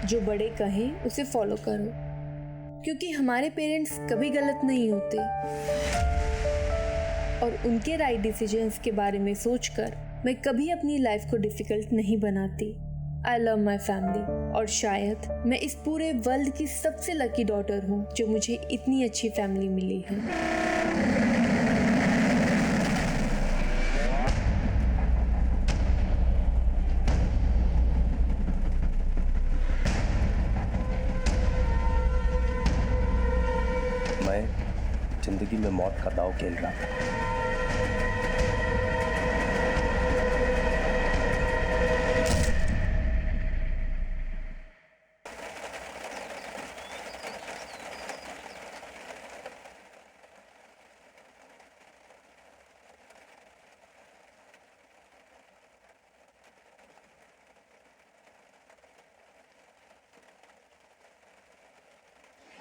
जो बड़े कहें उसे फॉलो करो, क्योंकि हमारे पेरेंट्स कभी गलत नहीं होते और उनके राइट डिसीजंस के बारे में सोचकर मैं कभी अपनी लाइफ को डिफिकल्ट नहीं बनाती। आई लव माई फैमिली और शायद मैं इस पूरे वर्ल्ड की सबसे लकी डॉटर हूँ जो मुझे इतनी अच्छी फैमिली मिली है। जिंदगी में मौत का दांव खेल रहा था।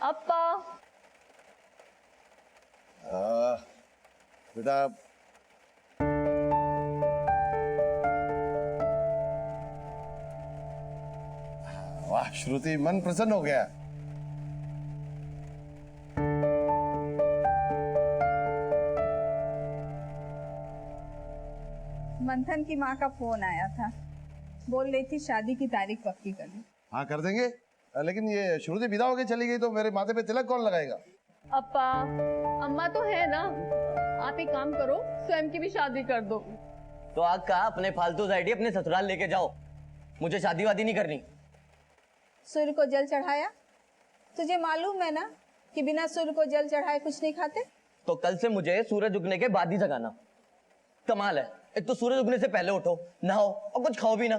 अप्पा बेटा वाह श्रुति, मन प्रसन्न हो गया। मंथन की माँ का फोन आया था, बोल रही थी शादी की तारीख पक्की कर ली। हाँ कर देंगे, लेकिन ये श्रुति विदा होके चली गई तो मेरे माथे पे तिलक कौन लगाएगा? अप्पा, अम्मा तो है ना, आप एक काम करो, स्वयं की भी शादी कर दो। तो आग का अपने फालतू आइडिया अपने ससुराल लेके जाओ, मुझे शादी वादी नहीं करनी। सूर्य को जल चढ़ाया, तुझे मालूम है ना कि बिना सूर्य को जल चढ़ाए कुछ नहीं खाते। तो कल से मुझे सूरज उगने के बाद ही जगाना। कमाल है, एक तो सूरज उगने से पहले उठो, नहाओ और कुछ खाओ भी ना।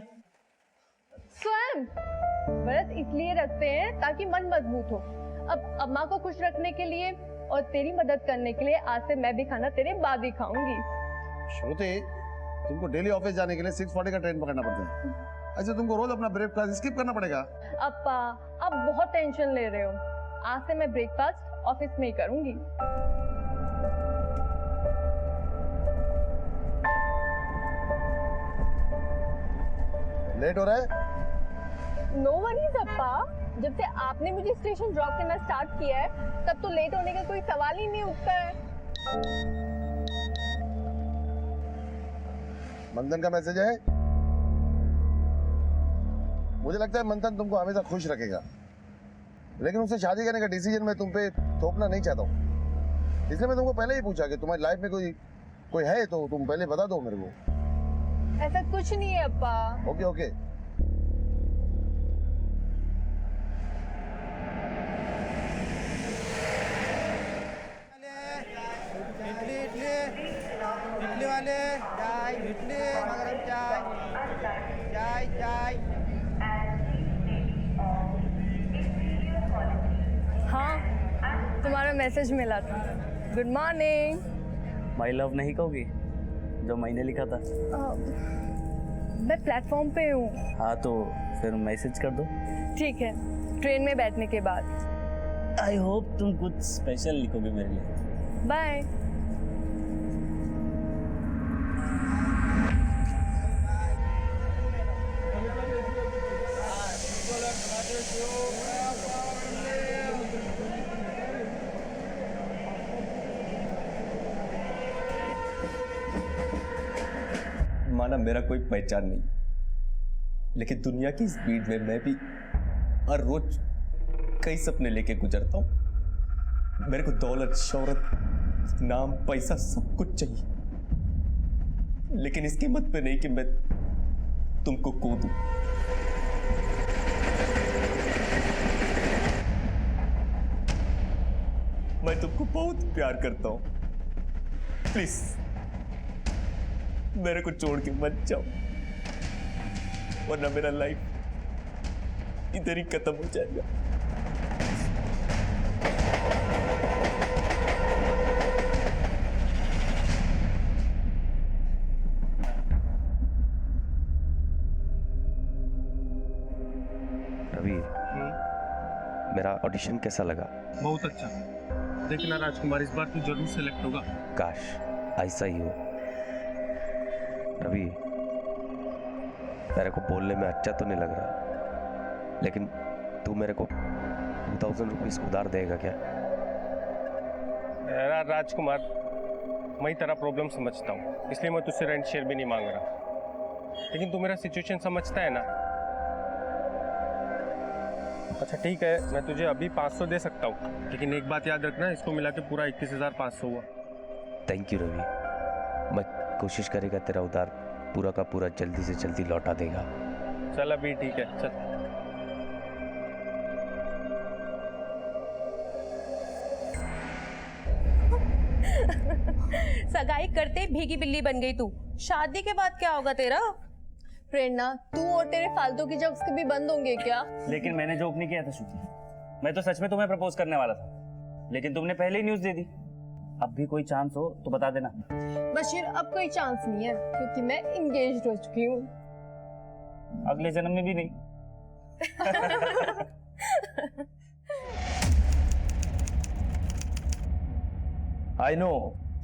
स्वयं व्रत इसलिए रखते हैं ताकि मन मजबूत हो। अब अम्मा को खुश रखने के लिए और तेरी मदद करने के लिए आज से मैं भी खाना तेरे बाद ही खाऊंगी। श्रुति, तुमको डेली ऑफिस जाने के लिए 6:40 का ट्रेन पकड़ना पड़ता है। अच्छा, तुमको रोज अपना ब्रेकफास्ट स्किप करना पड़ेगा। अप्पा, आप बहुत टेंशन ले रहे हो। आज से मैं ब्रेकफास्ट ऑफिस में ही करूंगी। लेट हो रहा है? नो वरीज अप्पा, जब से आपने मुझे स्टेशन ड्रॉप करना स्टार्ट किया है तब तो लेट होने का कोई सवाल ही नहीं उठता है। मंथन का मैसेज है। मुझे लगता है मंथन तुमको हमेशा खुश रखेगा, लेकिन उससे शादी करने का डिसीजन मैं तुम पे थोपना नहीं चाहता हूँ। इसलिए मैं तुमको पहले ही पूछा कि तुम्हारी लाइफ में कोई है तो तुम पहले बता दो मेरे को। ऐसा कुछ नहीं है अप्पा। Okay okay. इडली वाले चाय, इडली गरम चाय, चाय चाय। हाँ, तुम्हारा मैसेज मिला था। Good morning. माई लव नहीं कहोगी जो मैंने लिखा था? मैं प्लेटफॉर्म पे हूँ। हाँ तो फिर मैसेज कर दो। ठीक है, ट्रेन में बैठने के बाद। आई होप तुम कुछ स्पेशल लिखोगे मेरे लिए। बाय। माना मेरा कोई पहचान नहीं, लेकिन दुनिया की इस भीड़ में मैं भी हर रोज कई सपने लेके गुजरता हूं। मेरे को दौलत, शोहरत, नाम, पैसा सब कुछ चाहिए, लेकिन इस कीमत पे नहीं कि मैं तुमको खो दूं। मैं तुमको बहुत प्यार करता हूं, प्लीज मेरे को छोड़ के मत जाओ, वरना मेरा लाइफ इधर ही खत्म हो जाएगा। रवि, मेरा ऑडिशन कैसा लगा? बहुत अच्छा। देखना राजकुमार, इस बार तू जरूर सेलेक्ट होगा। काश ऐसा ही हो। रवि, मेरे को बोलने में अच्छा तो नहीं लग रहा, लेकिन तू मेरे को 2000 रुपीज उधार देगा क्या? यार राजकुमार, मैं तेरा प्रॉब्लम समझता हूँ, इसलिए मैं तुझसे रेंट शेयर भी नहीं मांग रहा, लेकिन तू मेरा सिचुएशन समझता है ना? अच्छा ठीक है, मैं तुझे अभी 500 दे सकता हूँ, लेकिन एक बात याद रखना, इसको मिला के पूरा 21,500 हुआ। थैंक यू रवि, मैं कोशिश करेगा तेरा उधार पूरा का पूरा जल्दी से जल्दी लौटा देगा। चल अभी ठीक है, चल। सगाई करते ही भीगी बिल्ली बन गई तू। शादी के बाद क्या होगा तेरा? प्रेरणा, तू और तेरे फालतू की जोक्स कभी बंद होंगे क्या? लेकिन मैंने जोक नहीं किया था श्रुति, मैं तो सच में तुम्हें प्रपोज करने वाला था, लेकिन तुमने पहले ही न्यूज दे दी। अब भी कोई चांस हो तो बता देना। बशीर, अब कोई चांस नहीं है क्योंकि मैं इंगेज्ड हो चुकी हूँ। अगले जन्म में भी नहीं। आई नो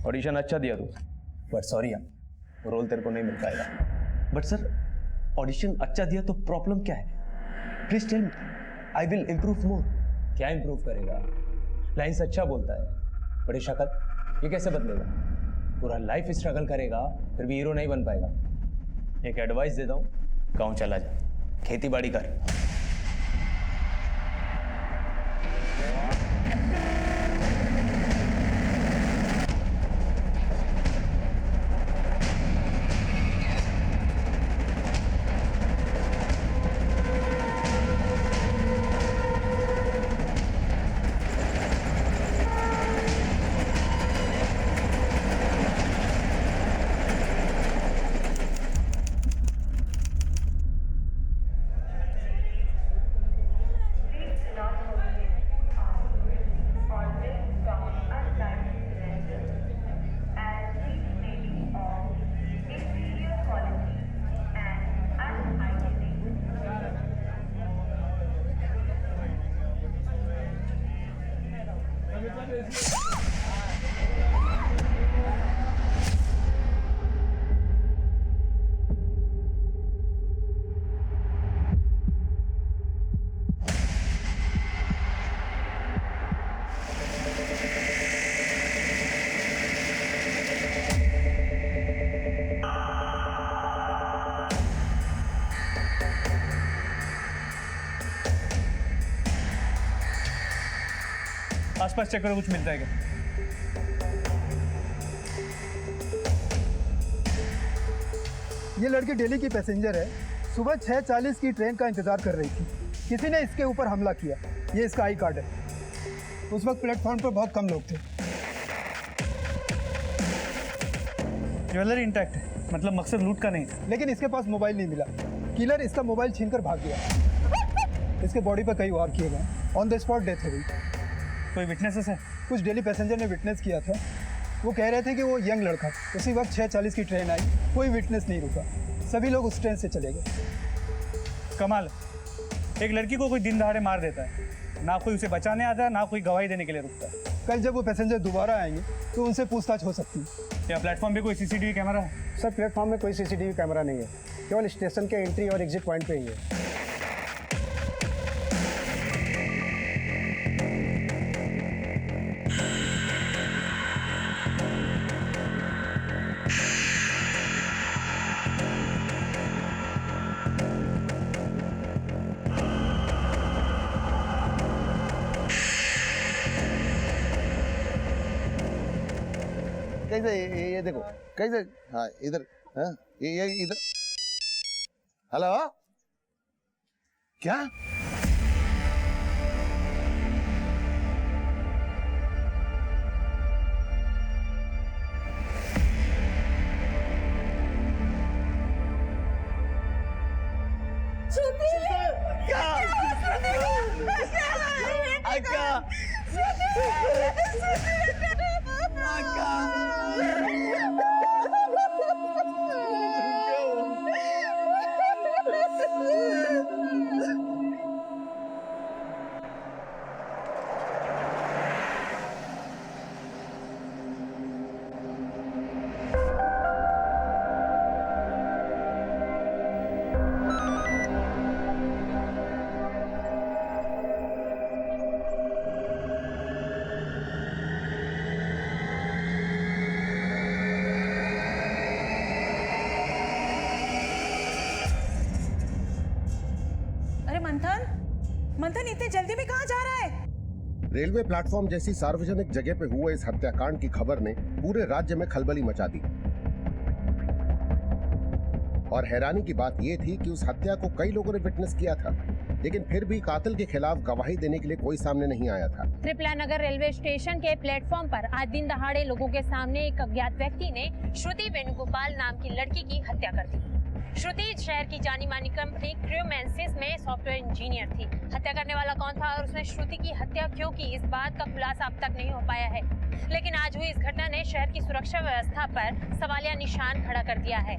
ऑडिशन अच्छा दिया तू, बट सॉरी यार, रोल तेरे को नहीं मिल पाएगा। बट सर, ऑडिशन अच्छा दिया तो प्रॉब्लम क्या है? Please tell me, I will improve more. क्या इम्प्रूव करेगा? लाइन्स अच्छा बोलता है, बड़ी शक्ल ये कैसे बदलेगा? पूरा लाइफ स्ट्रगल करेगा, फिर भी हीरो नहीं बन पाएगा। एक एडवाइस देता हूँ, गाँव चला जा, खेती बाड़ी कर। आसपास चेक करो, कुछ मिलता है क्या? ये लड़की दिल्ली की पैसेंजर है, सुबह 6:40 की ट्रेन का इंतजार कर रही थी। किसी ने इसके ऊपर हमला किया। ये इसका आई कार्ड है। उस वक्त प्लेटफॉर्म पर बहुत कम लोग थे। ज्वेलरी इंटैक्ट है, मतलब मकसद लूट का नहीं था। लेकिन इसके पास मोबाइल नहीं मिला। किलर इसका मोबाइल छीनकर भाग गया। इसके बॉडी पर कई वार किए गए। ऑन द स्पॉट डेथ हो गई। कोई विटनेसेस है? कुछ दिल्ली पैसेंजर ने विटनेस किया था। वो कह रहे थे कि वो यंग लड़का, उसी वक्त 6:40 की ट्रेन आई, कोई विटनेस नहीं रुका, सभी लोग उस ट्रेन से चले गए। कमाल, एक लड़की को कोई दिन दहाड़े मार देता है, ना कोई उसे बचाने आता है, ना कोई गवाही देने के लिए रुकता है। कल जब वो पैसेंजर दोबारा आएंगे तो उनसे पूछताछ हो सकती है। क्या प्लेटफॉर्म पे कोई सीसीटीवी कैमरा है? सर, प्लेटफॉर्म में कोई सीसीटीवी कैमरा नहीं है, केवल स्टेशन के एंट्री और एग्जिट पॉइंट पे ही है। कैसे ये देखो कैसे, हाँ इधर, हाँ ये इधर। हेलो, क्या? अरे मंथन इतने जल्दी में कहाँ जा रहा है? रेलवे प्लेटफॉर्म जैसी सार्वजनिक जगह पे हुए इस हत्याकांड की खबर ने पूरे राज्य में खलबली मचा दी। और हैरानी की बात यह थी कि उस हत्या को कई लोगों ने विटनेस किया था, लेकिन फिर भी कातिल के खिलाफ गवाही देने के लिए कोई सामने नहीं आया था। त्रिपुरा नगर रेलवे स्टेशन के प्लेटफॉर्म पर आज दिन दहाड़े लोगों के सामने एक अज्ञात व्यक्ति ने श्रुति वेणुगोपाल नाम की लड़की की हत्या कर दी। श्रुति शहर की जानी मानी कंपनी क्रूमेंसिस में सॉफ्टवेयर इंजीनियर थी। हत्या करने वाला कौन था और उसने श्रुति की हत्या क्यों की, इस बात का खुलासा अब तक नहीं हो पाया है। लेकिन आज हुई इस घटना ने शहर की सुरक्षा व्यवस्था पर सवालिया निशान खड़ा कर दिया है।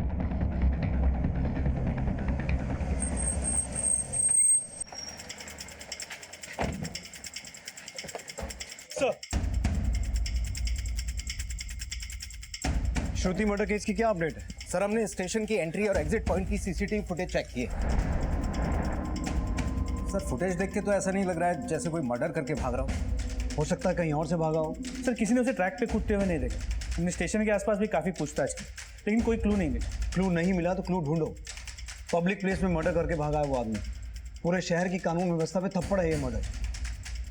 श्रुति मर्डर केस की क्या अपडेट है? सर, हमने स्टेशन की एंट्री और एग्जिट पॉइंट की सीसीटीवी फुटेज चेक की है। सर, फुटेज देख के तो ऐसा नहीं लग रहा है जैसे कोई मर्डर करके भाग रहा हो सकता है कहीं और से भागा हो। सर, किसी ने उसे ट्रैक पे कूदते हुए नहीं देखा। हमने स्टेशन के आसपास भी काफी पूछताछ की, लेकिन कोई क्लू नहीं मिला। क्लू नहीं मिला तो क्लू ढूंढो। पब्लिक प्लेस में मर्डर करके भागा है वो आदमी। पूरे शहर की कानून व्यवस्था पे थप्पड़ है ये murder.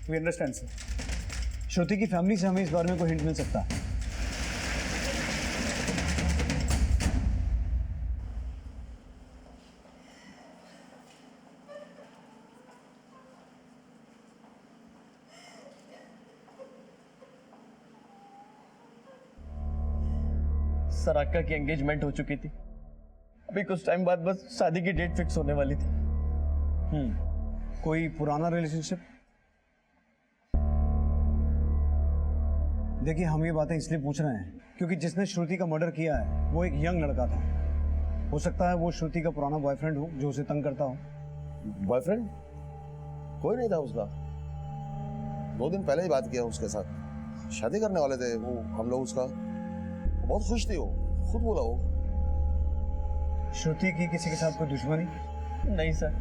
We understand sir. Shruti की फैमिली से हमें इस बारे में कोई हिंट मिल सकता है? सर, अक्का की एंगेजमेंट हो चुकी थी। अभी कुछ टाइम बाद बस शादी की डेट फिक्स होने वाली थी। कोई पुराना रिलेशनशिप? देखिए, हम ये बातें इसलिए पूछ रहे हैं क्योंकि जिसने श्रुति का मर्डर किया है वो एक यंग लड़का था। हो सकता है वो श्रुति का पुराना बॉयफ्रेंड हो जो उसे तंग करता हो। बॉयफ्रेंड? कोई नहीं था उसका। 2 दिन पहले ही बात किया उसके साथ। शादी करने वाले थे वो हम लोग। उसका बहुत खुश थी, वो खुद बोला। वो श्रुति की किसी के साथ कोई दुश्मनी? नहीं सर,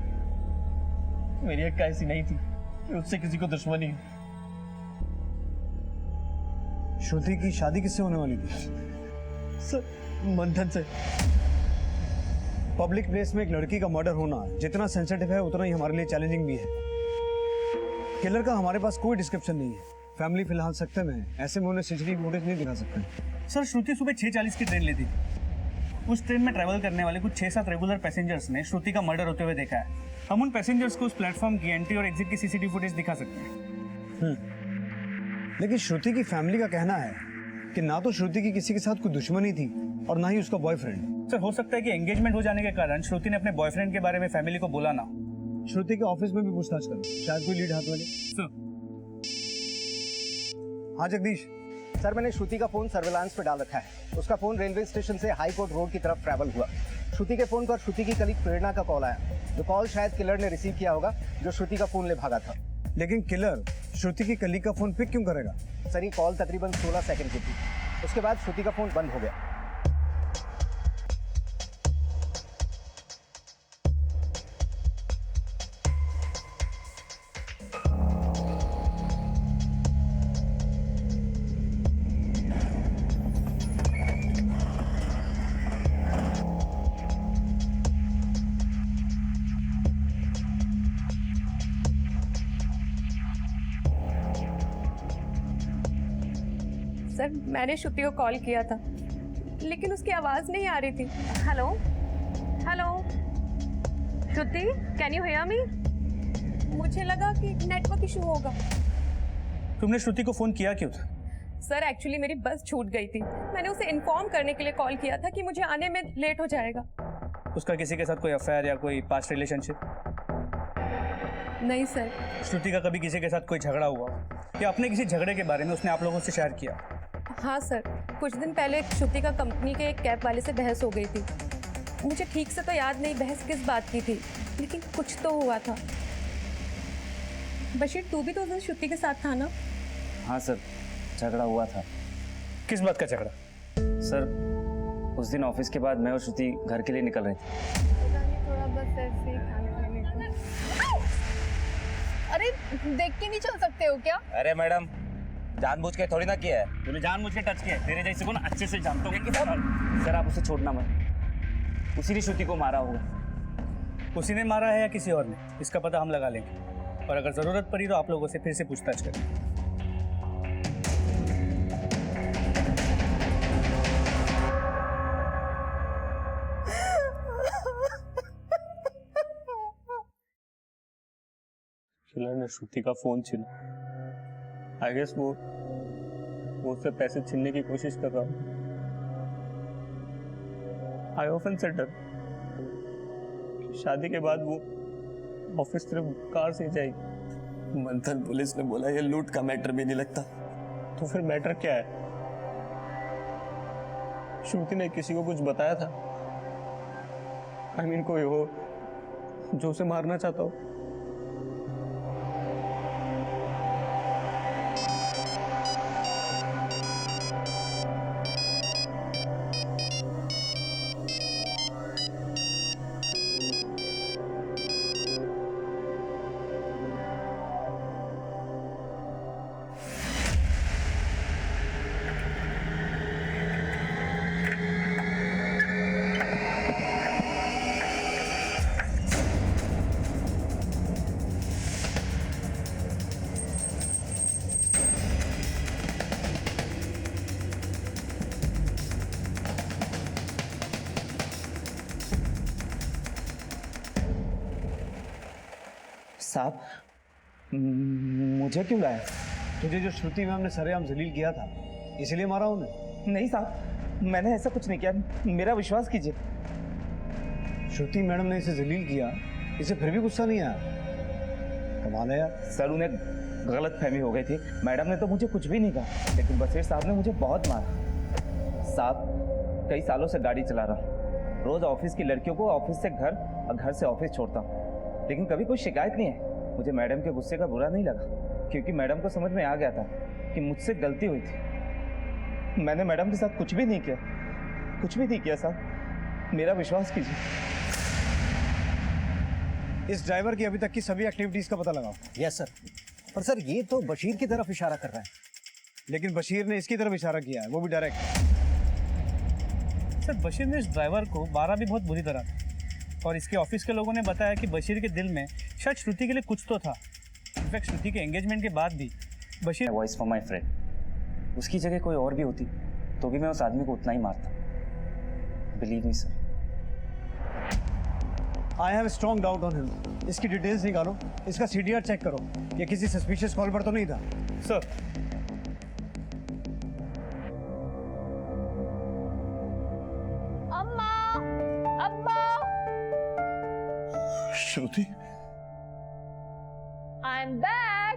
मेरी अक्का ऐसी नहीं थी कि उससे किसी को दुश्मनी है। श्रुति की शादी किससे होने वाली थी? सर, मंथन से। पब्लिक प्लेस में एक लड़की का मर्डर होना जितना सेंसिटिव है उतना ही हमारे लिए चैलेंजिंग भी है। किलर का हमारे पास कोई डिस्क्रिप्शन नहीं है। फैमिली फिलहाल सकते में है, ऐसे में उन्हें सीसीटीवी फुटेज नहीं दिखा सकते। सर, श्रुति सुबह 6:40 की ट्रेन लेती थी। उस ट्रेन में ट्रैवल करने वाले कुछ 6-7 रेगुलर पैसेंजर्स ने श्रुति का मर्डर होते हुए देखा है। हम उन पैसेंजर्स को उस प्लेटफॉर्म की एंट्री और एग्जिट की सीसीटीवी फुटेज दिखा सकते हैं। लेकिन श्रुति की फैमिली का कहना है कि ना तो श्रुति की किसी के साथ कोई दुश्मनी थी और ना ही उसका बॉयफ्रेंड। सर, हो सकता है कि एंगेजमेंट हो जाने के कारण श्रुति ने अपने बॉयफ्रेंड के बारे में फैमिली को बोला ना। श्रुति के ऑफिस में भी पूछताछ करो, शायद कोई लीड हाथ में ले। सर। हाँ जगदीश। सर, मैंने श्रुति का फोन सर्विलांस पे डाल रखा है। उसका फोन रेलवे स्टेशन से हाई कोर्ट रोड की तरफ ट्रैवल हुआ। श्रुति के फोन पर श्रुति की कलीग प्रेरणा का कॉल आया। जो कॉल शायद किलर ने रिसीव किया होगा, जो श्रुति का फोन ले भागा था। लेकिन किलर श्रुति की कलीग का फोन पिक क्यों करेगा? सर, ये कॉल तकरीबन 16 सेकंड की थी। उसके बाद श्रुति का फोन बंद हो गया। सर, मैंने श्रुति को कॉल किया था लेकिन उसकी आवाज नहीं आ रही थी। Hello hello Shruti, can you hear me? मुझे लगा कि नेटवर्क इशू होगा। तुमने श्रुति को फोन किया क्यों था? सर, एक्चुअली मेरी बस छूट गई थी। मैंने उसे इन्फॉर्म करने के लिए कॉल किया था कि मुझे आने में लेट हो जाएगा। उसका किसी के साथ कोई अफेयर या कोई पास्ट रिलेशनशिप? नहीं सर। श्रुति का कभी किसी के साथ कोई झगड़ा हुआ या अपने किसी झगड़े के बारे में उसने आप लोगों से शेयर किया? हाँ सर, कुछ दिन पहले श्रुति का कंपनी के एक कैब वाले से बहस हो गई थी। मुझे ठीक से तो याद नहीं बहस किस बात की थी, लेकिन कुछ तो हुआ था। बशीर, तू भी तो उस दिन श्रुति के साथ था ना? हाँ सर, झगड़ा हुआ था। किस बात का झगड़ा? सर, उस दिन ऑफिस के बाद मैं और श्रुति घर के लिए निकल रहे थे। थोड़ा बस ऐसे ही खाने पीने को। अरे, देख के नहीं चल सकते हो क्या? अरे मैडम, जानबूझ के थोड़ी ना किया है। तूने जानबूझ के टच किया है। तेरे जैसे को ना अच्छे से जानता हूँ। सर, आप उसे छोड़ना मत। उसी ने श्रुति को मारा होगा। उसी ने मारा है या किसी और ने, इसका पता हम लगा लेंगे, और अगर ज़रूरत पड़ी तो आप लोगों से फिर से पूछताछ करें। किलर ने श्रुति का फोन छीना। आई गेस वो उससे पैसे छीनने की कोशिश कर रहा हूँ। आई ऑफन सेड शादी के बाद वो ऑफिस सिर्फ कार से जाएगी। मंथन पुलिस ने बोला ये लूट का मैटर भी नहीं लगता, तो फिर मैटर क्या है? श्रुति ने किसी को कुछ बताया था? आई मीन कोई हो जो उसे मारना चाहता हो? साहब, मुझे क्यों लाया? तुझे जो श्रुति मैम ने सरेआम जलील किया था, इसलिए मारा उन्हें? नहीं साहब, मैंने ऐसा कुछ नहीं किया, मेरा विश्वास कीजिए। श्रुति मैडम ने इसे जलील किया, इसे फिर भी गुस्सा नहीं आया? कमाल है यार। सर, उन्हें गलत फहमी हो गई थी। मैडम ने तो मुझे कुछ भी नहीं कहा, लेकिन बशीर साहब ने मुझे बहुत मारा। साहब, कई सालों से गाड़ी चला रहा हूँ, रोज ऑफिस की लड़कियों को ऑफिस से घर और घर से ऑफिस छोड़ता हूँ, लेकिन कभी कोई शिकायत नहीं है। मुझे मैडम के गुस्से का बुरा नहीं लगा, क्योंकि मैडम को समझ में आ गया था कि मुझसे गलती हुई थी। मैंने मैडम के साथ कुछ भी नहीं किया, कुछ भी नहीं किया साहब, मेरा विश्वास कीजिए। इस ड्राइवर की अभी तक की सभी एक्टिविटीज का पता लगाओ। Yes sir. पर सर, ये तो बशीर की तरफ इशारा कर रहा है। लेकिन बशीर ने इसकी तरफ इशारा किया है, वो भी डायरेक्ट। सर, बशीर ने इस ड्राइवर को मारा भी बहुत बुरी तरह, और इसके ऑफिस के लोगों ने बताया कि बशीर के दिल में शायद श्रुति के लिए कुछ तो था। इनफैक्ट श्रुति के एंगेजमेंट के बाद भी Bashir voice for my friend, उसकी जगह कोई और भी होती तो भी मैं उस आदमी को उतना ही मारता। Believe me sir. I have strong doubt on him. इसकी डिटेल्स निकालो, इसका सीडीआर चेक करो, ये किसी सस्पिशियस कॉल पर तो नहीं था। Sir, Shruti, I'm back.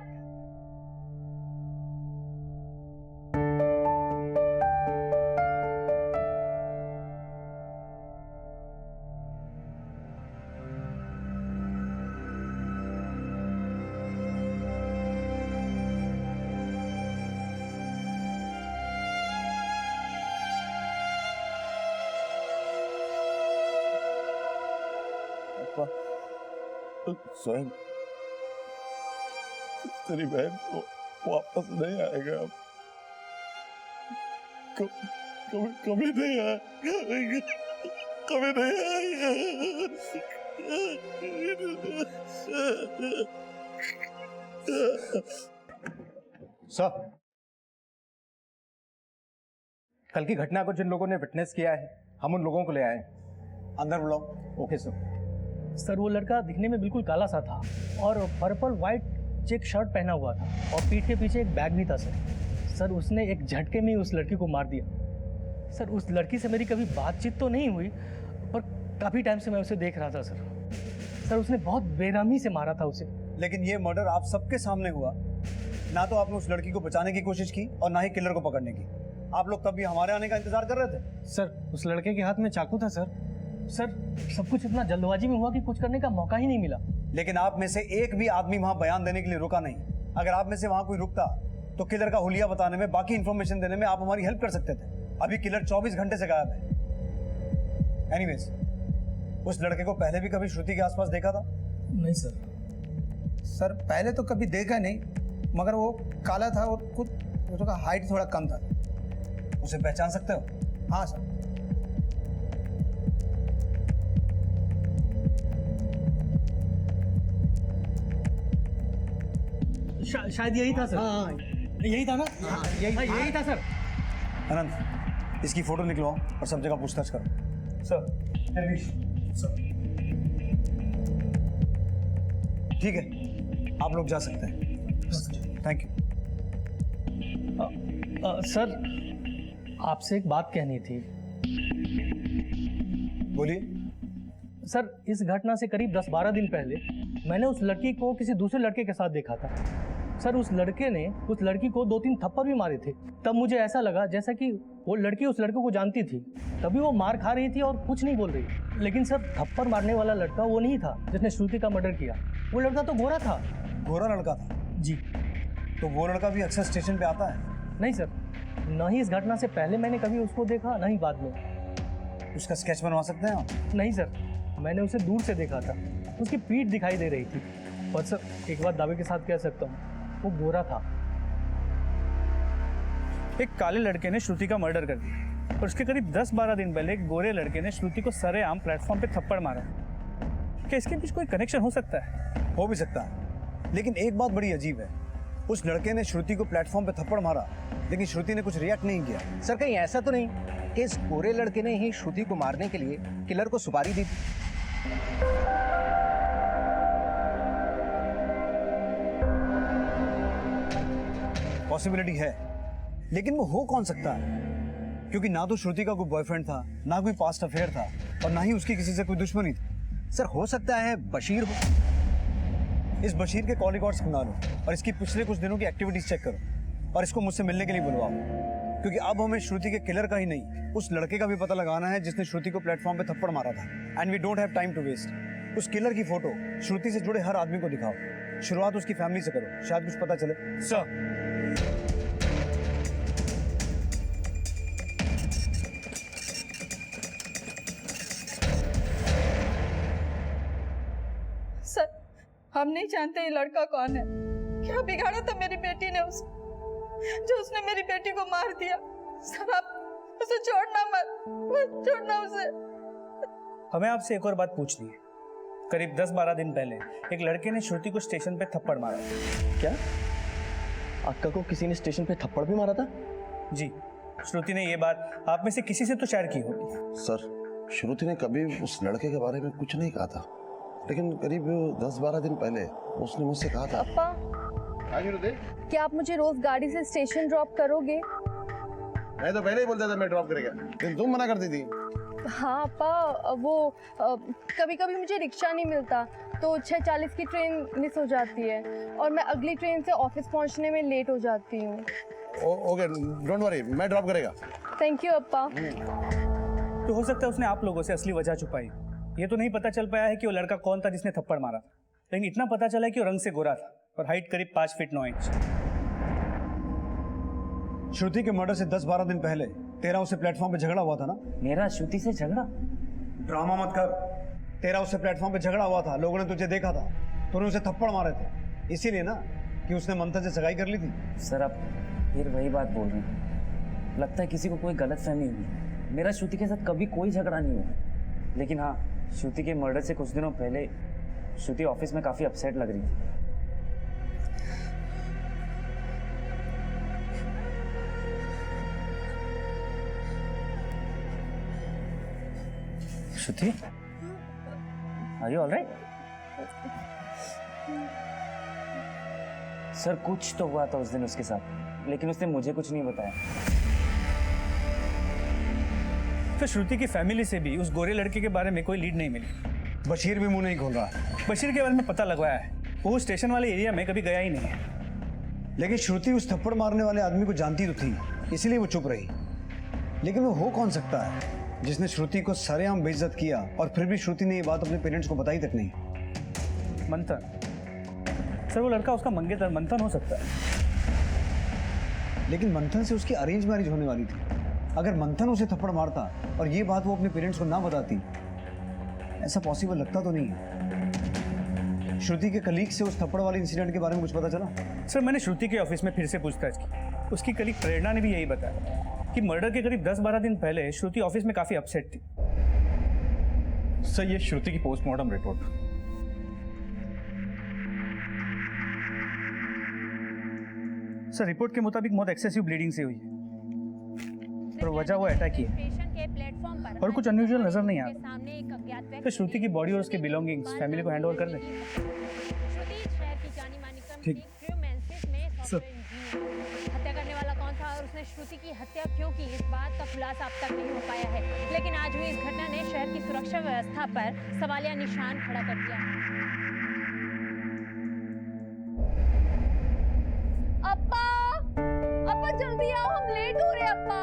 स्वयं तेरी बहन वापस नहीं आएगा अब, कभी नहीं आएगा, कभी नहीं आएगा। सर, कल की घटना को जिन लोगों ने विटनेस किया है, हम उन लोगों को ले आए। अंदर बुलाओ। Okay sir. सर, वो लड़का दिखने में बिल्कुल काला सा था और पर्पल वाइट चेक शर्ट पहना हुआ था, और पीठ के पीछे एक बैग भी था सर। उसने एक झटके में उस लड़की को मार दिया। सर, उस लड़की से मेरी कभी बातचीत तो नहीं हुई, पर काफ़ी टाइम से मैं उसे देख रहा था सर। उसने बहुत बेरहमी से मारा था उसे। लेकिन ये मर्डर आप सबके सामने हुआ, ना तो आपने उस लड़की को बचाने की कोशिश की और ना ही किलर को पकड़ने की। आप लोग तब भी हमारे आने का इंतजार कर रहे थे। सर, उस लड़के के हाथ में चाकू था सर, सब कुछ इतना जल्दबाजी में हुआ कि कुछ करने का मौका ही नहीं मिला। लेकिन आप में से एक भी आदमी वहां बयान देने के लिए रुका नहीं। अगर आप में से वहां कोई रुकता तो किलर का हुलिया बताने में, बाकी इंफॉर्मेशन देने में आप हमारी हेल्प कर सकते थे। अभी किलर 24 घंटे से गायब है। एनीवेज, उस लड़के को पहले भी कभी श्रुति के आसपास देखा था? नहीं सर। सर, पहले तो कभी देखा नहीं, मगर वो काला था और कुछ उसका हाइट थोड़ा कम था। उसे पहचान सकते हो? हाँ सर। शायद यही था सर। हाँ यही था ना। यही था सर। अनंत, इसकी फोटो निकलवाओ और सब जगह पूछताछ करो। सर ठीक है, आप लोग जा सकते हैं। Thank you. सर आपसे एक बात कहनी थी। बोलिए। सर इस घटना से करीब 10-12 दिन पहले मैंने उस लड़की को किसी दूसरे लड़के के साथ देखा था। सर उस लड़के ने उस लड़की को 2-3 थप्पड़ भी मारे थे। तब मुझे ऐसा लगा जैसा कि वो लड़की उस लड़के को जानती थी, तभी वो मार खा रही थी और कुछ नहीं बोल रही। लेकिन सर थप्पड़ मारने वाला लड़का वो नहीं था जिसने श्रुति का मर्डर किया। वो लड़का तो गोरा था। गोरा लड़का था? जी। तो वो लड़का भी अक्सर स्टेशन पे आता है? नहीं सर, न ही इस घटना से पहले मैंने कभी उसको देखा, न ही बाद में। उसका स्केच बनवा सकते हैं आप? नहीं सर, मैंने उसे दूर से देखा था। उसकी पीठ दिखाई दे रही थी। और सर एक बात दावे के साथ कह सकता हूँ, वो गोरा था। एक काले लड़के ने श्रुति का मर्डर कर दिया और उसके करीब 10-12 दिन पहले एक गोरे लड़के ने श्रुति को सरेआम प्लेटफॉर्म पे थप्पड़ मारा। क्या इसके बीच कोई कनेक्शन हो सकता है? हो भी सकता है, लेकिन एक बात बड़ी अजीब है। उस लड़के ने श्रुति को प्लेटफॉर्म पे थप्पड़ मारा, लेकिन श्रुति ने कुछ रिएक्ट नहीं किया। सर कहीं ऐसा तो नहीं कि इस गोरे लड़के ने ही श्रुति को मारने के लिए किलर को सुपारी दी थी? पॉसिबिलिटी है, लेकिन वो हो कौन सकता है? क्योंकि ना तो श्रुति का कोई बॉयफ्रेंड था, ना कोई पास्ट अफेयर था, और ना ही उसकी किसी से कोई दुश्मनी थी। सर हो सकता है बशीर हो। इस बशीर के कॉल रिकॉर्ड्स मंगा लो और इसकी पिछले कुछ दिनों की एक्टिविटीज चेक करो और इसको मुझसे मिलने के लिए बुलवाओ, क्योंकि अब हमें श्रुति के किलर का ही नहीं, उस लड़के का भी पता लगाना है जिसने श्रुति को प्लेटफॉर्म पे थप्पड़ मारा था। And we don't have time to waste. उस किलर की फोटो श्रुति से जुड़े हर आदमी को दिखाओ। शुरुआत उसकी फैमिली से करो, शायद कुछ पता चले। सर सर हम नहीं जानते ये लड़का कौन है। क्या बिगाड़ा था मेरी बेटी ने जो उसने मेरी बेटी को मार दिया। सर आप उसे छोड़ना मत छोड़ना उसे। हमें आपसे एक और बात पूछनी है। करीब 10-12 दिन पहले एक लड़के ने श्रुति को स्टेशन पे थप्पड़ मारा। क्या अक्का को किसी ने स्टेशन पे थप्पड़ भी मारा था? जी, श्रुति ने ये बात आप में से किसी से तो शेयर की होगी। सर श्रुति ने कभी उस लड़के के बारे में कुछ नहीं कहा था, लेकिन करीब 10-12 दिन पहले उसने मुझसे कहा था। अप्पा, क्या आप मुझे रोज गाड़ी से स्टेशन ड्रॉप करोगे? मैं तो पहले ही बोलता था मैं ड्रॉप करेगा, लेकिन तुम मना करती थी। हाँ अप्पा, वो कभी कभी मुझे रिक्शा नहीं मिलता तो 6:40 की ट्रेन मिस हो जाती है और मैं अगली ट्रेन से ऑफिस पहुंचने में लेट हो जाती हूँ। ओके डोंट वरी, मैं ड्रॉप करेगा। थैंक यू अप्पा। तो हो सकता है उसने आप लोगों से असली वजह छुपाई। ये तो नहीं पता चल पाया है कि वो लड़का कौन था जिसने थप्पड़ मारा, लेकिन इतना पता चला है कि वो रंग से गोरा था और हाइट करीब 5 फीट 9 इंच। श्रुति के मर्डर से 10-12 दिन पहले तेरा उससे प्लेटफॉर्म पे झगड़ा हुआ था ना? मेरा श्रुति से झगड़ा? ड्रामा मत कर। तेरा उससे प्लेटफॉर्म पे झगड़ा हुआ था, लोगों ने तुझे देखा था, तूने उसे थप्पड़ मारे थे, इसीलिए ना कि उसने मंथन से सगाई कर ली थी। सर आप फिर वही बात बोल रहे हैं। लगता है किसी को कोई गलतफहमी हुई। मेरा श्रुति के साथ कभी कोई झगड़ा नहीं हुआ, लेकिन हाँ श्रुति के मर्डर से कुछ दिनों पहले श्रुति ऑफिस में काफी अपसेट लग रही थी। श्रुति, आर यू ऑलराइट? सर कुछ तो हुआ था उस दिन उसके साथ, लेकिन उसने मुझे कुछ नहीं बताया। तो श्रुति की फैमिली से भी उस गोरे लड़के के बारे में कोई लीड नहीं मिली। बशीर भी मुंह नहीं खोल रहा। बशीर के बारे में पता लगवाया है, वो स्टेशन वाले एरिया में कभी गया ही नहीं है। लेकिन श्रुति उस थप्पड़ मारने वाले आदमी को जानती तो थी, इसीलिए वो चुप रही। लेकिन वो हो कौन सकता है जिसने श्रुति को सरेआम बेइज्जत किया और फिर भी श्रुति ने ये बात अपने पेरेंट्स को बताई तक नहीं? मंथन। सर वो लड़का उसका मंगेतर मंथन हो सकता है। लेकिन मंथन से उसकी अरेंज मैरिज होने वाली थी। अगर मंथन उसे थप्पड़ मारता और ये बात वो अपने पेरेंट्स को ना बताती, ऐसा पॉसिबल लगता तो नहीं है। श्रुति के कलीग से उस थप्पड़ वाले इंसिडेंट के बारे में कुछ पता चला? सर मैंने श्रुति के ऑफिस में फिर से पूछताछ की। उसकी कलीग प्रेरणा ने भी यही बताया कि मर्डर के करीब 10-12 दिन पहले श्रुति ऑफिस में काफी अपसेट थी। सर ये श्रुति की पोस्टमार्टम रिपोर्ट। सर रिपोर्ट के मुताबिक मौत एक्सेसिव ब्लीडिंग से हुई है और वजह वो अटैक ही है और कुछ अनयूजुअल नजर नहीं आ रहा। तो श्रुति की बॉडी और उसके बिलोंगिंग्स फैमिली को हैंडओवर कर दें। ठीक सर। हत्या करने वाला कौन था और उसने श्रुति की हत्या क्यों की, इस बात का खुलासा अब तक नहीं हो पाया है। लेकिन आज हुई इस घटना ने शहर की सुरक्षा व्यवस्था पर सवालिया निशान खड़ा कर दिया है। अप्पा जल्दी आओ, हम लेट हो रहे हैं अप्पा।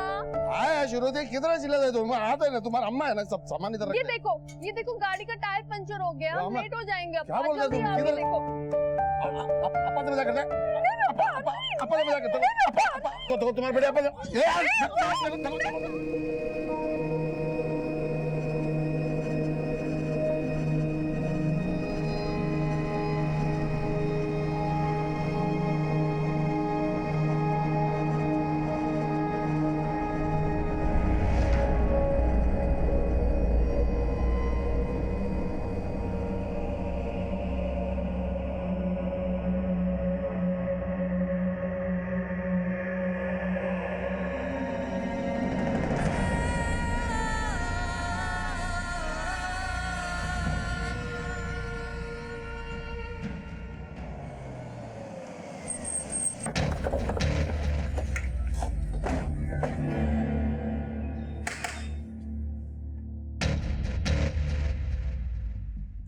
आया शुरू थे कितना चिल्ला दे तुम आता है ना, तुम्हारा अम्मा है ना, सब सामान इधर ये देखो गाड़ी का टायर पंचर हो गया, हम लेट हो जाएंगे क्या बोल रहे हो तुम? किधर देखो अप्पा से मजाक करते हैं, अप्पा से मजाक करते हैं, तो तुम्हारे बड़े अप्पा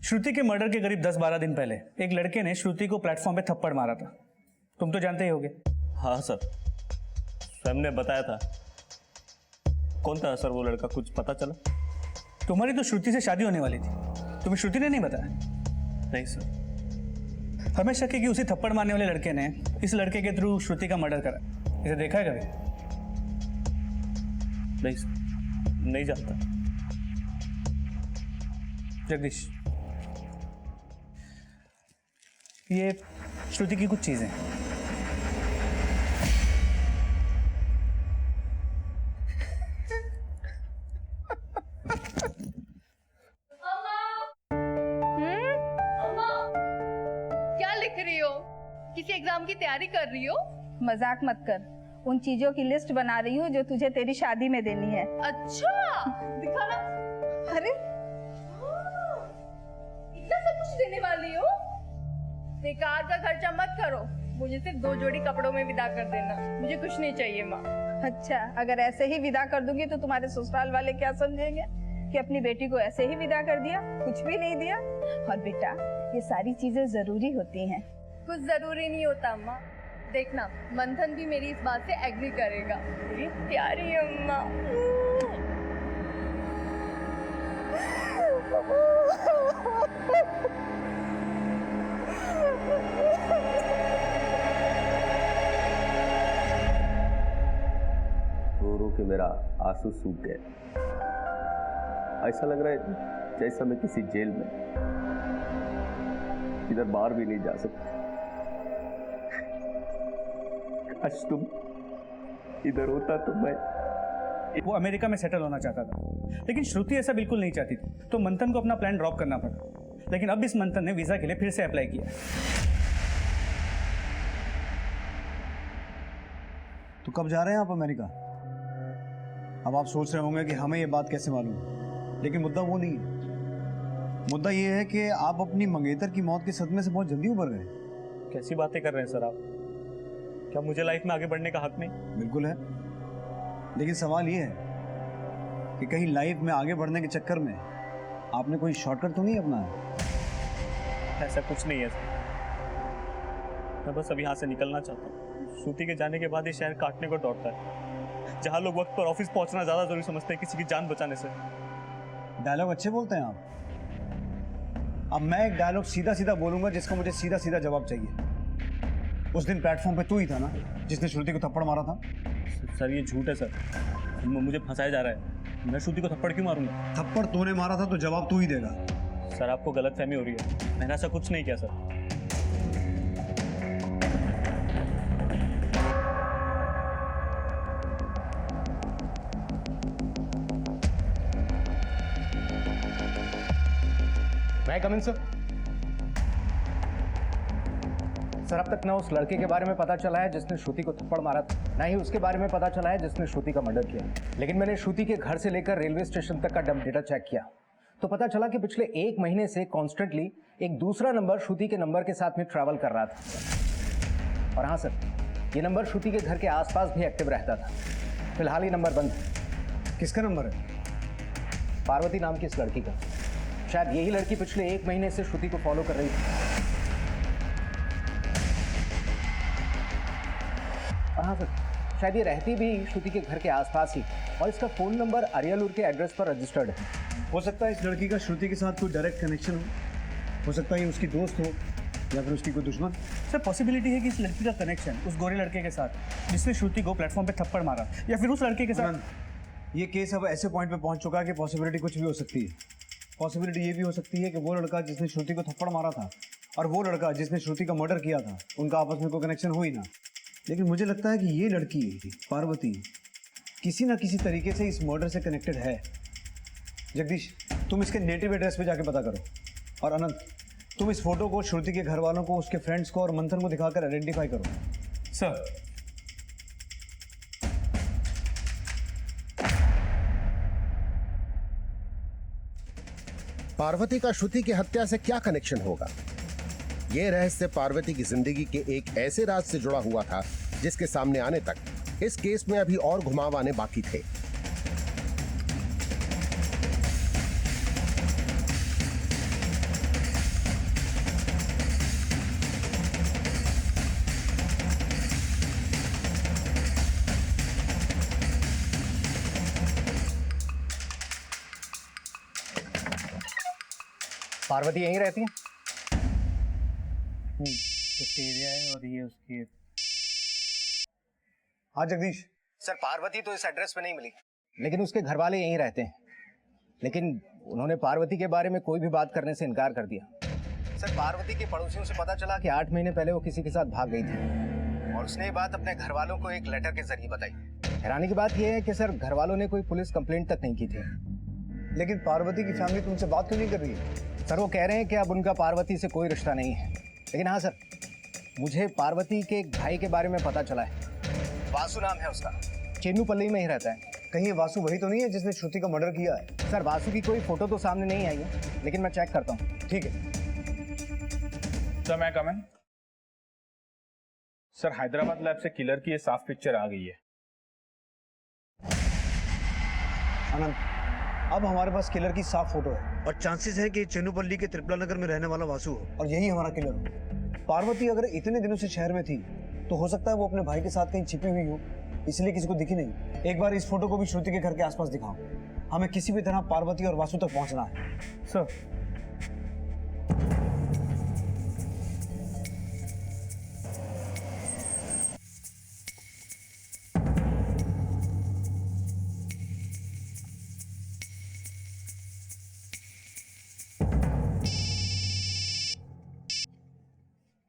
श्रुति के मर्डर के करीब 10-12 दिन पहले एक लड़के ने श्रुति को प्लेटफॉर्म पे थप्पड़ मारा था। तुम तो जानते ही होगे। हाँ सर, सर ने बताया था। कौन था सर वो लड़का, कुछ पता चला? तुम्हारी तो श्रुति से शादी होने वाली थी, तुम्हें श्रुति ने नहीं बताया? नहीं सर। हमें शक है कि उसी थप्पड़ मारने वाले लड़के ने इस लड़के के थ्रू श्रुति का मर्डर करा। इसे देखा है कभी? नहीं सर, नहीं जानता। जगदीश, ये श्रुति की कुछ चीजें। क्या लिख रही हो? किसी एग्जाम की तैयारी कर रही हो? मजाक मत कर, उन चीजों की लिस्ट बना रही हूँ जो तुझे तेरी शादी में देनी है। अच्छा, दिखाना। अरे इतना सब कुछ देने वाली हो? बेकार का खर्चा मत करो, मुझे सिर्फ 2 जोड़ी कपड़ों में विदा कर देना, मुझे कुछ नहीं चाहिए माँ। अच्छा, अगर ऐसे ही विदा कर दूंगी तो तुम्हारे ससुराल वाले क्या समझेंगे कि अपनी बेटी को ऐसे ही विदा कर दिया, कुछ भी नहीं दिया। और बेटा, ये सारी चीजें जरूरी होती हैं। कुछ जरूरी नहीं होता अम्मा, देखना मंथन भी मेरी इस बात से एग्री करेगा। मेरी प्यारी अम्मा। रो रो के मेरा आंसू सूख गए। ऐसा लग रहा है जैसा मैं किसी जेल में, इधर बाहर भी नहीं जा सकता। आज तुम इधर होता तो मैं। वो अमेरिका में सेटल होना चाहता था, लेकिन श्रुति ऐसा बिल्कुल नहीं चाहती थी, तो मंथन को अपना प्लान ड्रॉप करना पड़ा। लेकिन अब इस मंथन ने वीजा के लिए फिर से अप्लाई किया। तो कब जा रहे हैं आप अमेरिका? अब आप सोच रहे होंगे कि हमें ये बात कैसे मालूम, लेकिन मुद्दा वो नहीं है। मुद्दा ये है कि आप अपनी मंगेतर की मौत के सदमे से बहुत जल्दी उभर गए। कैसी बातें कर रहे हैं सर आप? क्या मुझे लाइफ में आगे बढ़ने का हक नहीं? बिल्कुल है, लेकिन सवाल ये है कि कहीं लाइफ में आगे बढ़ने के चक्कर में आपने कोई शॉर्टकट तो नहीं अपनाया? ऐसा कुछ नहीं है सर, मैं बस अभी यहाँ से निकलना चाहता हूँ। श्रुति के जाने के बाद ये शहर काटने को दौड़ता है, जहाँ लोग वक्त पर ऑफिस पहुँचना ज्यादा जरूरी समझते हैं किसी की जान बचाने से। डायलॉग अच्छे बोलते हैं आप। अब मैं एक डायलॉग सीधा सीधा बोलूंगा जिसका मुझे सीधा सीधा जवाब चाहिए। उस दिन प्लेटफॉर्म पे तू ही था ना जिसने श्रुति को थप्पड़ मारा था? सर ये झूठ है सर, मुझे फंसाया जा रहा है। मैं श्रुति को थप्पड़ क्यों मारूंगा? थप्पड़ तूने मारा था तो जवाब तू ही देगा। सर आपको गलतफहमी हो रही है, मैंने ऐसा कुछ नहीं किया सर। मैं कम इन सर? सर अब तक ना उस लड़के के बारे में पता चला है जिसने श्रुति को थप्पड़ मारा था, ना ही उसके बारे में पता चला है जिसने श्रुति का मर्डर किया। लेकिन मैंने श्रुति के घर से लेकर रेलवे स्टेशन तक का डेटा चेक किया तो पता चला कि पिछले 1 महीने से कॉन्स्टेंटली एक दूसरा नंबर श्रुति के नंबर के साथ में ट्रैवल कर रहा था। और हाँ सर, ये नंबर श्रुति के घर के आसपास भी एक्टिव रहता था। फिलहाल ये नंबर बंद है। किसका नंबर है? पार्वती नाम की इस लड़की का। शायद यही लड़की पिछले 1 महीने से श्रुति को फॉलो कर रही थी। हाँ सर, शायद ये रहती भी श्रुति के घर के आसपास ही और इसका फ़ोन नंबर अरियालूर के एड्रेस पर रजिस्टर्ड है। हो सकता है इस लड़की का श्रुति के साथ कोई डायरेक्ट कनेक्शन हो सकता है ये उसकी दोस्त हो या फिर उसकी कोई दुश्मन। सर पॉसिबिलिटी है कि इस लड़की का कनेक्शन उस गोरे लड़के के साथ जिसने श्रुति को प्लेटफॉर्म पे थप्पड़ मारा, या फिर उस लड़के के साथ। ये केस अब ऐसे पॉइंट पे पहुंच चुका है कि पॉसिबिलिटी कुछ भी हो सकती है। पॉसिबिलिटी ये भी हो सकती है कि वो लड़का जिसने श्रुति को थप्पड़ मारा था और वो लड़का जिसने श्रुति का मर्डर किया था, उनका आपस में कोई कनेक्शन हो ही ना। लेकिन मुझे लगता है कि ये लड़की पार्वती किसी ना किसी तरीके से इस मर्डर से कनेक्टेड है। जगदीश, तुम इसके नेटिव एड्रेस पे जाके पता करो, और अनंत तुम इस फोटो को श्रुति के घर वालों को, उसके फ्रेंड्स को और मंथन को दिखाकर आइडेंटिफाई करो। सर पार्वती का श्रुति की हत्या से क्या कनेक्शन होगा? ये रहस्य पार्वती की जिंदगी के एक ऐसे राज से जुड़ा हुआ था जिसके सामने आने तक इस केस में अभी और घुमाव आने बाकी थे। पार्वती यहीं रहती है? उसके एरिया है और ये उसकी। हाँ जगदीश। सर पार्वती तो इस एड्रेस पे नहीं मिली, लेकिन उसके घर वाले यहीं रहते हैं। लेकिन उन्होंने पार्वती के बारे में कोई भी बात करने से इनकार कर दिया। सर पार्वती के पड़ोसियों से पता चला कि 8 महीने पहले वो किसी के साथ भाग गई थी और उसने ये बात अपने घर वालों को एक लेटर के जरिए बताई। हैरानी की बात यह है कि सर घर वालों ने कोई पुलिस कंप्लेंट तक नहीं की थी। लेकिन पार्वती की फैमिली तुमसे बात क्यों नहीं कर रही है? सर वो कह रहे हैं कि अब उनका पार्वती से कोई रिश्ता नहीं है। लेकिन हाँ सर, मुझे पार्वती के एक भाई के बारे में पता चला है। वासु नाम है उसका, चेन्नूपल्ली में ही रहता है। कहीं ये वासु वही तो नहीं है जिसने श्रुति का मर्डर किया है? सर वासु की कोई फोटो तो सामने नहीं आई है, लेकिन मैं चेक करता हूँ। ठीक है सर, मैं कम इन? सर हैदराबाद लैब से किलर की ये साफ पिक्चर आ गई है। आनंद, अब हमारे पास किलर की साफ फोटो है और चांसेस है कि चेन्नूपल्ली के त्रिपुला नगर में रहने वाला वासु हो और यही हमारा किलर हो। पार्वती अगर इतने दिनों से शहर में थी तो हो सकता है वो अपने भाई के साथ कहीं छिपी हुई हो, इसलिए किसी को दिखी नहीं। एक बार इस फोटो को भी श्रुति के घर के आसपास दिखाओ। हमें किसी भी तरह पार्वती और वासु तक पहुंचना है। सर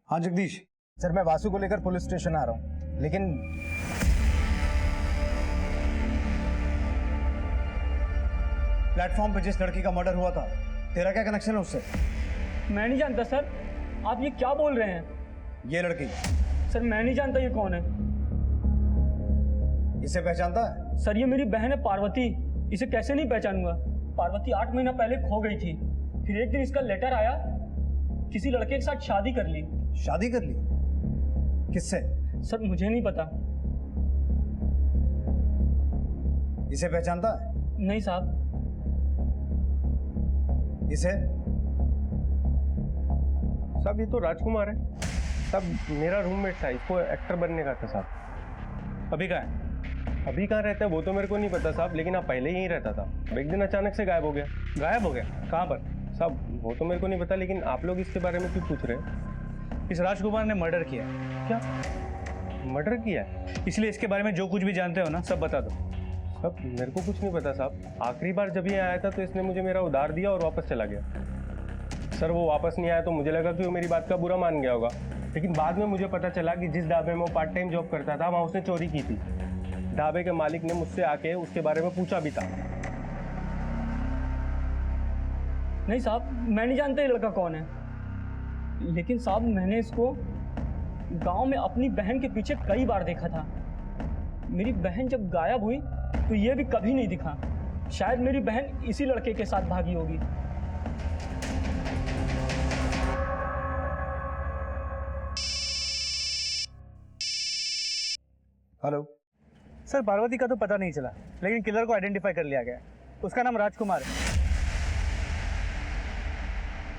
हाँ जगदीश। सर मैं वासु को लेकर पुलिस स्टेशन आ रहा हूँ, लेकिन प्लेटफॉर्म पे जिस लड़की का मर्डर हुआ था, तेरा क्या कनेक्शन है उससे? मैं नहीं जानता सर, आप ये क्या बोल रहे हैं? ये लड़की? सर मैं नहीं जानता ये कौन है। इसे पहचानता है? सर ये मेरी बहन है पार्वती, इसे कैसे नहीं पहचानूंगा? पार्वती 8 महीना पहले खो गई थी, फिर एक दिन इसका लेटर आया, किसी लड़के के साथ शादी कर ली। शादी कर ली? किससे? सर मुझे नहीं पता। इसे पहचानता है? नहीं साहब। इसे? साहब ये तो राजकुमार है साहब, मेरा रूममेट था, इसको एक्टर बनने का था साहब। अभी कहाँ है? अभी कहाँ रहता है वो तो मेरे को नहीं पता साहब, लेकिन आप पहले यहीं रहता था। एक दिन अचानक से गायब हो गया। गायब हो गया? कहाँ पर? साहब वो तो मेरे को नहीं पता, लेकिन आप लोग इसके बारे में क्यों पूछ रहे हैं? इस राजकुमार ने मर्डर किया है। क्या मर्डर किया है? इसलिए इसके बारे में जो कुछ भी जानते हो ना सब बता दो। साहब मेरे को कुछ नहीं पता साहब, आखिरी बार जब ये आया था तो इसने मुझे मेरा उधार दिया और वापस चला गया। सर वो वापस नहीं आया तो मुझे लगा कि वो मेरी बात का बुरा मान गया होगा, लेकिन बाद में मुझे पता चला कि जिस ढाबे में वो पार्ट टाइम जॉब करता था वहाँ उसने चोरी की थी। ढाबे के मालिक ने मुझसे आके उसके बारे में पूछा भी था। नहीं साहब मैं नहीं जानता ये लड़का कौन है, लेकिन साहब मैंने इसको गांव में अपनी बहन के पीछे कई बार देखा था। मेरी बहन जब गायब हुई तो ये भी कभी नहीं दिखा। शायद मेरी बहन इसी लड़के के साथ भागी होगी। हेलो सर, पार्वती का तो पता नहीं चला, लेकिन किलर को आइडेंटिफाई कर लिया गया। उसका नाम राजकुमार है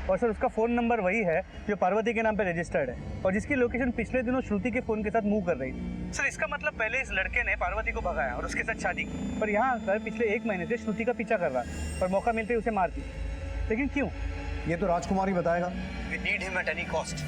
और सर उसका फ़ोन नंबर वही है जो पार्वती के नाम पे रजिस्टर्ड है और जिसकी लोकेशन पिछले दिनों श्रुति के फ़ोन के साथ मूव कर रही थी। सर इसका मतलब पहले इस लड़के ने पार्वती को भगाया और उसके साथ शादी की, पर यहाँ सर पिछले 1 महीने से श्रुति का पीछा कर रहा है और मौका मिलते ही उसे मार दी। लेकिन क्यों, ये तो राजकुमार ही बताएगा। We need him at any cost.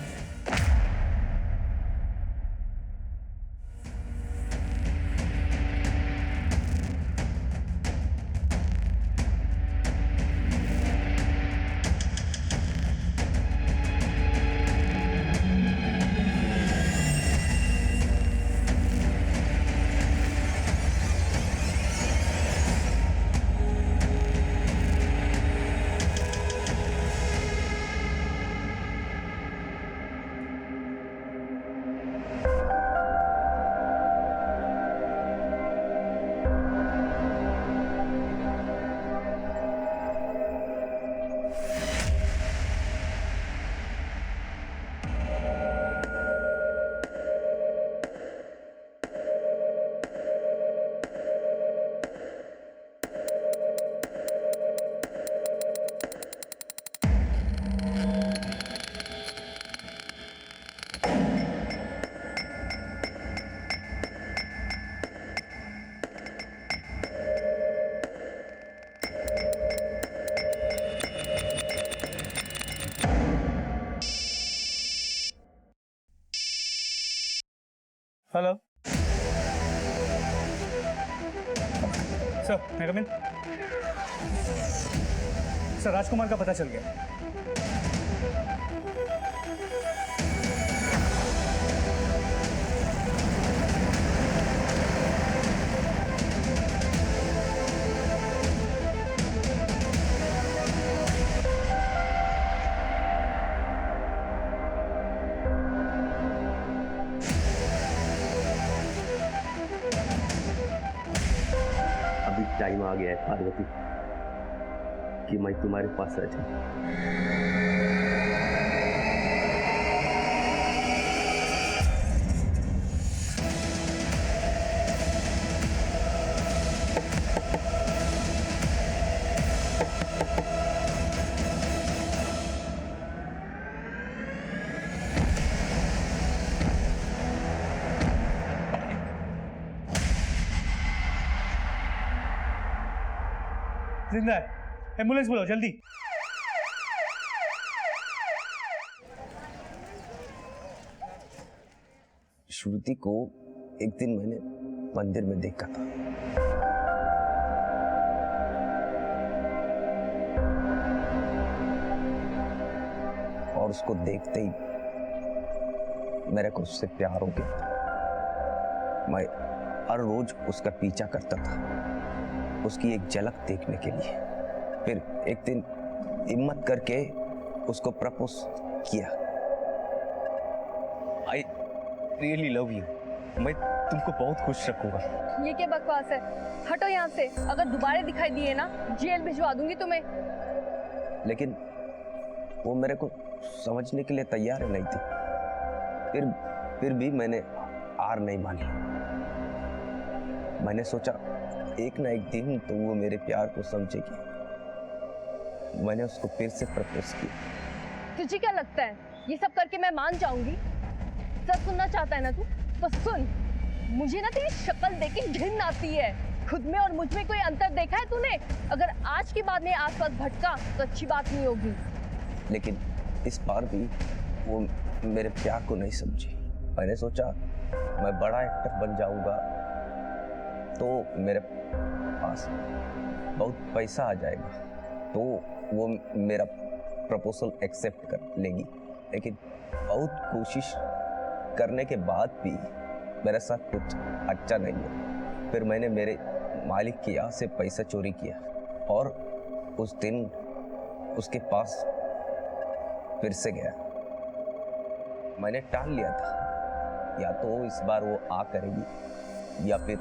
Hello sir, मैं कम इन? सर राजकुमार का पता चल गया। टाइम आ गया है पार्वती कि मैं तुम्हारे पास आ जाऊं। जिंदा है, एम्बुलेंस बुलाओ जल्दी। श्रुति को एक दिन मैंने मंदिर में देखा था। और उसको देखते ही मेरे को उससे प्यार हो गया था। मैं हर रोज उसका पीछा करता था उसकी एक झलक देखने के लिए। फिर एक दिन हिम्मत करके उसको प्रपोज किया। I really love you. मैं तुमको बहुत खुश रखूंगा। ये क्या बकवास है, हटो यहाँ से। अगर दोबारा दिखाई दिए ना, जेल भिजवा दूंगी तुम्हें। लेकिन वो मेरे को समझने के लिए तैयार नहीं थी। फिर भी मैंने हार नहीं मानी। मैंने सोचा एक ना एक दिन तो वो मेरे प्यार को समझेगी। मैंने उसको फिर से प्रपोज किया। तुझे क्या लगता है ये सब करके मैं मान जाऊंगी? सच सुनना चाहता है ना तू, तो सुन। मुझे ना तेरी शक्ल देख के घिन आती है। खुद में और मुझ में कोई अंतर देखा है तूने? अगर आज के बाद मेरे आसपास भटका तो अच्छी बात नहीं होगी। लेकिन इस बार भी वो मेरे प्यार को नहीं समझी। मैंने सोचा मैं बड़ा एक्टर बन जाऊंगा तो मेरे पास बहुत पैसा आ जाएगा तो वो मेरा प्रपोजल एक्सेप्ट कर लेगी। लेकिन बहुत कोशिश करने के बाद भी मेरे साथ कुछ अच्छा नहीं हुआ। फिर मैंने मेरे मालिक की यहाँ से पैसा चोरी किया और उस दिन उसके पास फिर से गया। मैंने टाल लिया था या तो इस बार वो आ करेगी या फिर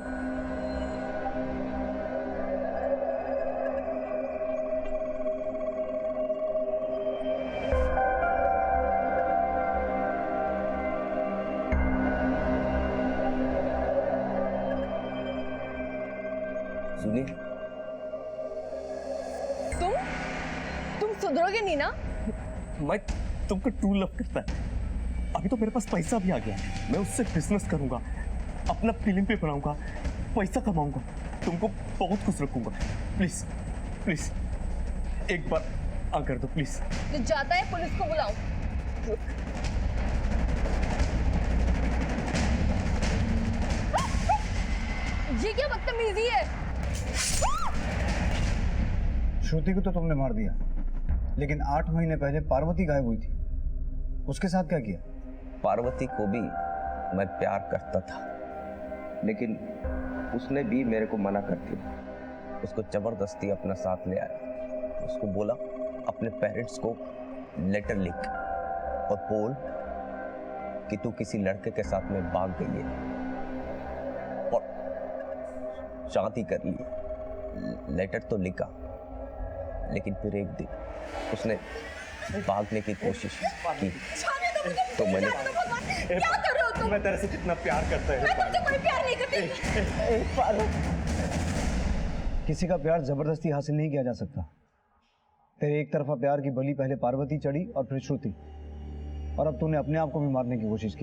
सुनिए, तुम सुधरोगे नहीं ना? मैं तुमको ट्रू लव करता है। अभी तो मेरे पास पैसा भी आ गया है, मैं उससे बिजनेस करूंगा, अपना फिल्म पे बनाऊंगा, पैसा कमाऊंगा, तुमको बहुत खुश रखूंगा। प्लीज प्लीज एक बार आ कर दो प्लीज। तो जाता है पुलिस को बुलाऊं? ये क्या बदतमीजी है? श्रुति को तो तुमने मार दिया, लेकिन 8 महीने पहले पार्वती गायब हुई थी, उसके साथ क्या किया? पार्वती को भी मैं प्यार करता था, लेकिन उसने भी मेरे को मना कर दिया। उसको जबरदस्ती अपना साथ ले आया। उसको बोला अपने पेरेंट्स को लेटर लिख और बोल कि तू किसी लड़के के साथ में भाग गई है और शादी कर ली। लेटर तो लिखा, लेकिन फिर एक दिन उसने भागने की कोशिश की तो मैंने क्या कर रहे हो तुम? मैं तेरे से कितना प्यार करता है। मैं तुमसे कोई प्यार नहीं करती। किसी का प्यार जबरदस्ती हासिल नहीं किया जा सकता। तेरे एक तरफा प्यार की बलि पहले पार्वती चढ़ी और फिर श्रुति, और अब तूने अपने आप को भी मारने की कोशिश की।